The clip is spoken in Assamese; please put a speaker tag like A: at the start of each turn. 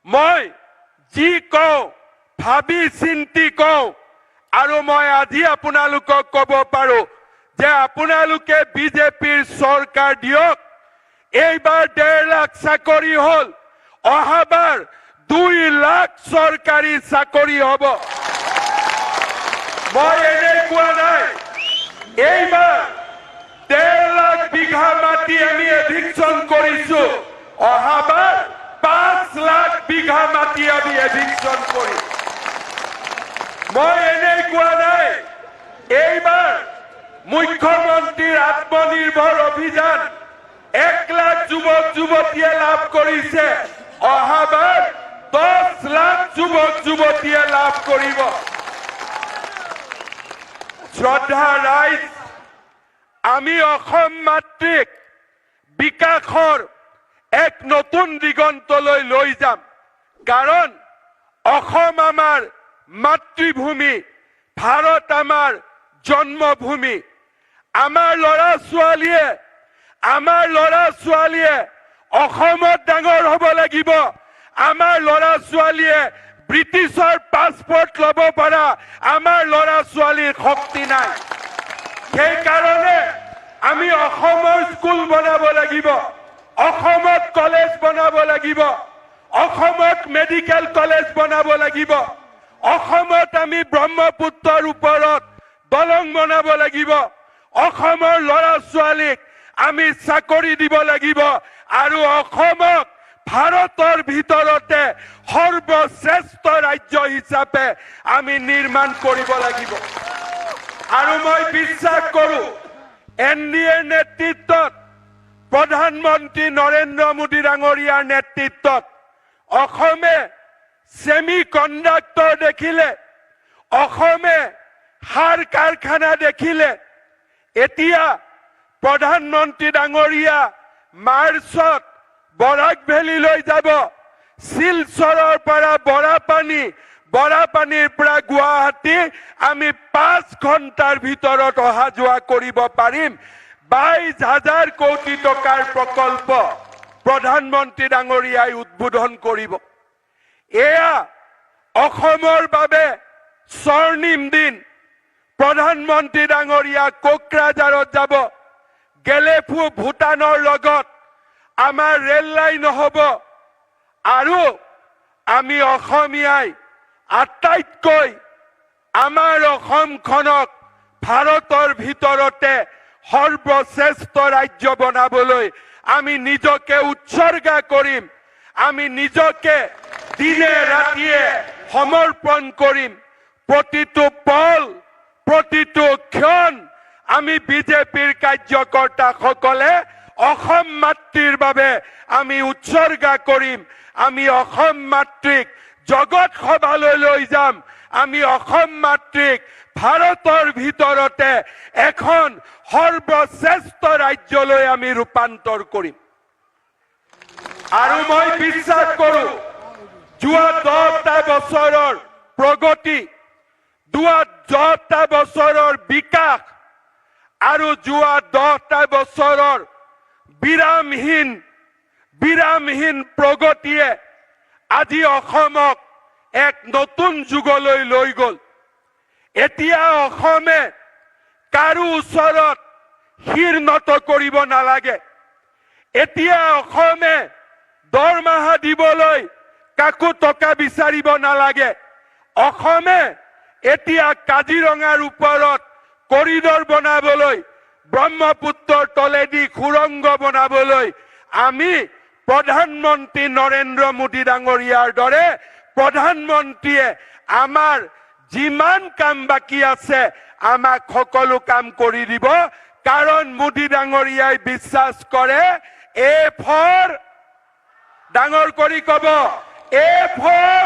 A: মই যি কওঁ ভাবি চিন্তি কওঁ আৰু মই আজি আপোনালোকক ক'ব পাৰো যে আপোনালোকে বিজেপিৰ চৰকাৰ দিয়ক। এইবাৰ 1.5 লাখ চাকৰি হল, অহাবাৰ 2 লাখ চৰকাৰী চাকৰি হ'ব। মই এনে কোৱা নাই। এইবাৰ 1.5 লাখ বিঘা মাটি আমি এভিকশন কৰিছো, অহাবাৰ 5 লাখ বিঘা মাটি আমি এভিকশন কৰিম। মই এনে কোৱা নাই। এইবাৰ মুখ্যমন্ত্ৰীৰ আত্মনিৰ্ভৰ অভিযান 1 লাখ যুৱক যুৱতীয়ে লাভ কৰিছে, অহাবাৰ 10 লাখ যুৱক যুৱতীয়ে লাভ কৰিব। শ্ৰদ্ধা ৰাইজ, আমি অসম মাতৃক বিকাশৰ এক নতুন দিগন্তলৈ লৈ যাম। কাৰণ অসম আমাৰ মাতৃভূমি, ভাৰত আমাৰ জন্মভূমি। আমাৰ ল'ৰা ছোৱালীয়ে অসমত ডাঙৰ হ'ব লাগিব। আমাৰ ল'ৰা ছোৱালীয়ে ব্ৰিটিছৰ পাছপোৰ্ট ল'ব পৰা আমাৰ ল'ৰা ছোৱালীৰ শক্তি নাই। সেইকাৰণে আমি অসমৰ স্কুল বনাব লাগিব, অসমত কলেজ বনাব লাগিব, অসমত মেডিকেল কলেজ বনাব লাগিব, অসমত আমি ব্ৰহ্মপুত্ৰৰ ওপৰত দলং বনাব লাগিব, অসমৰ ল'ৰা ছোৱালীক আমি চাকৰি দিব লাগিব আৰু অসমক ভাৰতৰ ভিতৰতে সৰ্বশ্ৰেষ্ঠ ৰাজ্য হিচাপে আমি নিৰ্মাণ কৰিব লাগিব। আৰু মই বিশ্বাস কৰো NDAৰ নেতৃত্বত, প্ৰধানমন্ত্ৰী নৰেন্দ্ৰ মোদী ডাঙৰীয়াৰ নেতৃত্বত অসমে সেমি কণ্ডাক্টৰ দেখিলে, অসমে সাৰ কাৰখানা দেখিলে। এতিয়া প্ৰধানমন্ত্ৰী ডাঙৰীয়া মাৰ্চত বৰাক ভেলীলৈ যাব। শিলচৰৰ পৰা বৰাপানীৰ পৰা গুৱাহাটী আমি 5 ঘণ্টাৰ ভিতৰত অহা যোৱা কৰিব পাৰিম। 22,000 কোটি টকাৰ প্ৰকল্প প্ৰধানমন্ত্ৰী ডাঙৰীয়াই উদ্বোধন কৰিব। এয়া অসমৰ বাবে স্বৰ্ণিম দিন। প্ৰধানমন্ত্ৰী ডাঙৰীয়া কোকৰাঝাৰত যাব। গেলেফু ভূটানৰ লগত আমাৰ ৰেল লাইন হ'ব। আৰু আমি অসমীয়াই আটাইতকৈ আমাৰ অসমখনক ভাৰতৰ ভিতৰতে সৰ্বশ্ৰেষ্ঠ ৰাজ্য বনাবলৈ আমি নিজকে উৎসৰ্গা কৰিম। আমি নিজকে দিনে ৰাতিয়ে সমৰ্পণ কৰিম। প্ৰতিটো পল, প্ৰতিটো ক্ষণ আমি বিজেপিৰ কাৰ্যকৰ্তাসকলে অসম মাতৃৰ বাবে আমি উৎসৰ্গা কৰিম। আমি অসম মাতৃক জগত সভালৈ লৈ যাম। আমি অসম মাতৃক ভাৰতৰ ভিতৰতে এখন সৰ্বশ্ৰেষ্ঠ ৰাজ্যলৈ আমি ৰূপান্তৰ কৰিম। আৰু মই বিশ্বাস কৰো যোৱা 10টা বছৰৰ প্ৰগতি, যোৱা 10টা বছৰৰ বিকাশ আৰু যোৱা 10টা বছৰৰ বিৰামহীন প্ৰগতিয়ে আজি অসমক এক নতুন যুগলৈ লৈ গ'ল। এতিয়া অসমে কাৰো ওচৰত শিৰ নত কৰিব নালাগে। এতিয়া অসমে দৰমহা দিবলৈ কাকো টকা বিচাৰিব নালাগে। অসমে এতিয়া কাজিৰঙাৰ ওপৰত কৰিডৰ বনাবলৈ, ব্ৰহ্মপুত্ৰৰ তলেদি সুৰংগ বনাবলৈ আমি প্ৰধানমন্ত্ৰী নৰেন্দ্ৰ মোদী ডাঙৰীয়াৰ দৰে প্ৰধানমন্ত্ৰীয়ে আমাৰ যিমান কাম বাকী আছে আমাক সকলো কাম কৰি দিব। কাৰণ মোদী ডাঙৰীয়াই বিশ্বাস কৰে এ ফৰ, ডাঙৰ কৰি কব, এ ফৰ